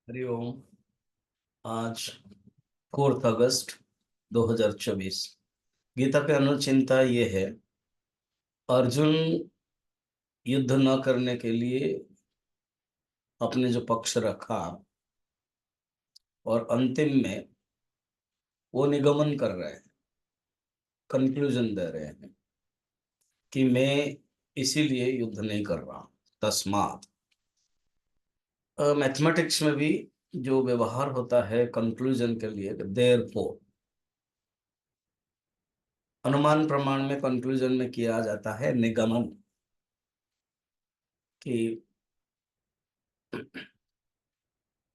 हरिओम। आज 4 अगस्त 2024। गीता के अनुचिंता ये है, अर्जुन युद्ध न करने के लिए अपने जो पक्ष रखा और अंतिम में वो निगमन कर रहे हैं, कंक्लूजन दे रहे हैं कि मैं इसीलिए युद्ध नहीं कर रहा हूं। तस्मात मैथमेटिक्स में भी जो व्यवहार होता है कंक्लूजन के लिए, देयरफॉर, अनुमान प्रमाण में कंक्लूजन में किया जाता है निगमन कि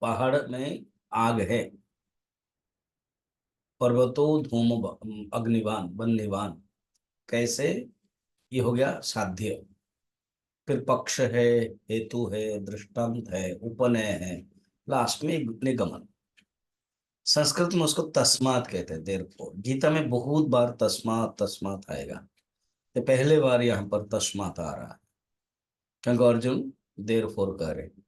पहाड़ में आग है, पर्वतो धूम अग्निवान बन्नीवान, कैसे? ये हो गया साध्य। फिर पक्ष है, हेतु है, दृष्टांत है, उपनय है, लास्ट में निगमन। संस्कृत में उसको तस्मात कहते हैं, देयरफॉर। गीता में बहुत बार तस्मात तस्मात आएगा, तो पहले बार यहाँ पर तस्मात आ रहा है क्योंकि अर्जुन देयरफॉर कह रहे हैं।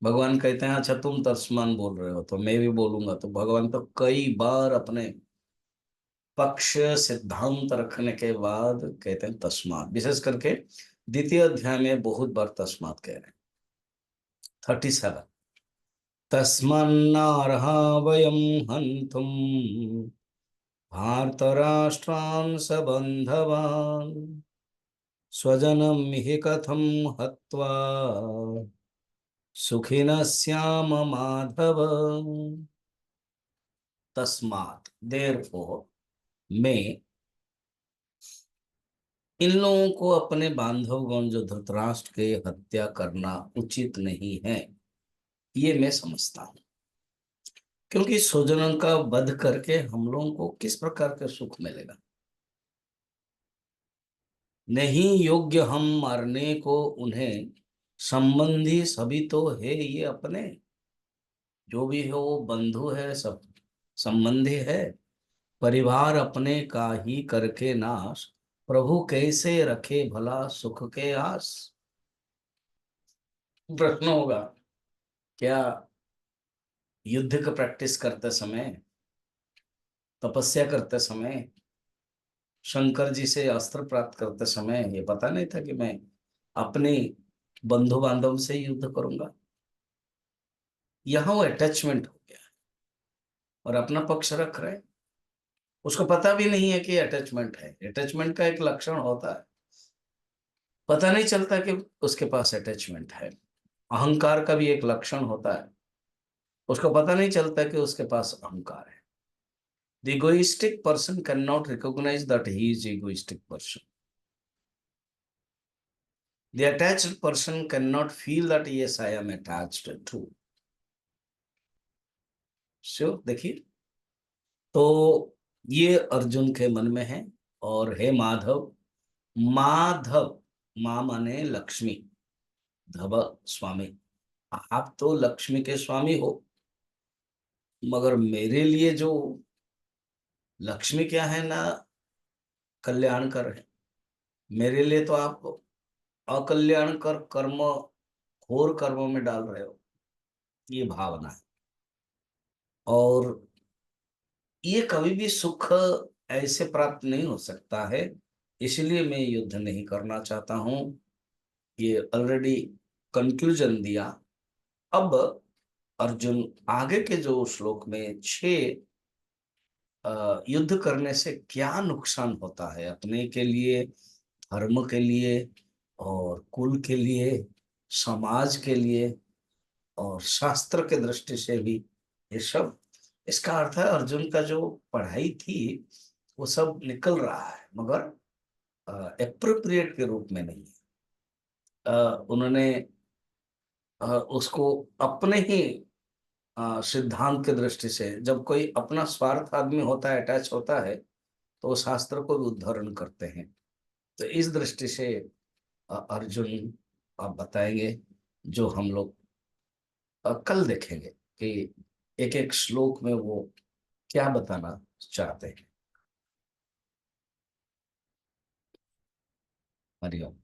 भगवान कहते हैं अच्छा तुम तस्मान बोल रहे हो तो मैं भी बोलूंगा, तो भगवान तो कई बार अपने पक्ष सिद्धांत रखने के बाद कहते हैं तस्मात। विशेष करके द्वितीय अध्याय में बहुत बार तस्मात कह रहे हैं। 37। तस्मान्नार्हा वयं हन्तुं भारतराष्ट्रान् सबन्धवान् स्वजनं हि कथं हत्वा सुखिनः स्याम माधव। तस्मात, देयरफॉर, मैं इन लोगों को, अपने बांधवगण जो धृतराष्ट्र के हत्या करना उचित नहीं है, ये मैं समझता हूं। क्योंकि स्वजनों का वध करके हम लोगों को किस प्रकार का सुख मिलेगा? नहीं योग्य हम मारने को उन्हें, संबंधी सभी तो है ये अपने, जो भी है वो बंधु है, सब संबंधी है। परिवार अपने का ही करके नाश, प्रभु कैसे रखे भला सुख के आस। प्रश्न होगा, क्या युद्ध का प्रैक्टिस करते समय, तपस्या करते समय, शंकर जी से अस्त्र प्राप्त करते समय ये पता नहीं था कि मैं अपने बंधु बांधव से युद्ध करूंगा? यहां वो अटैचमेंट हो गया और अपना पक्ष रख रहे हैं। उसको पता भी नहीं है कि अटैचमेंट है। अटैचमेंट का एक लक्षण होता है, पता नहीं चलता कि उसके पास अटैचमेंट है। अहंकार का भी एक लक्षण होता है, उसको पता नहीं चलता कि उसके पास अहंकार है। The egoistic person cannot recognize that he is egoistic person. The attached person cannot feel that yes, I am attached to. Sure, देखिए, तो ये अर्जुन के मन में है। और हे माधव, माधव, माँ माने लक्ष्मी, धव स्वामी, आप तो लक्ष्मी के स्वामी हो, मगर मेरे लिए जो लक्ष्मी क्या है ना, कल्याणकर है। मेरे लिए तो आप अकल्याणकर कर्म, घोर कर्मों में डाल रहे हो, ये भावना है। और ये कभी भी सुख ऐसे प्राप्त नहीं हो सकता है, इसलिए मैं युद्ध नहीं करना चाहता हूं। ये ऑलरेडी कंक्लूजन दिया। अब अर्जुन आगे के जो श्लोक में 6 युद्ध करने से क्या नुकसान होता है अपने के लिए, धर्म के लिए, और कुल के लिए, समाज के लिए, और शास्त्र के दृष्टि से भी, ये सब, इसका अर्थ है अर्जुन का जो पढ़ाई थी वो सब निकल रहा है, मगर एप्रोप्रिएट के रूप में नहीं है। उन्होंने उसको अपने ही सिद्धांत के दृष्टि से, जब कोई अपना स्वार्थ आदमी होता है, अटैच होता है, तो वो शास्त्र को भी उद्धरण करते हैं। तो इस दृष्टि से अर्जुन आप बताएंगे, जो हम लोग कल देखेंगे कि एक एक श्लोक में वो क्या बताना चाहते हैं। हरिओम।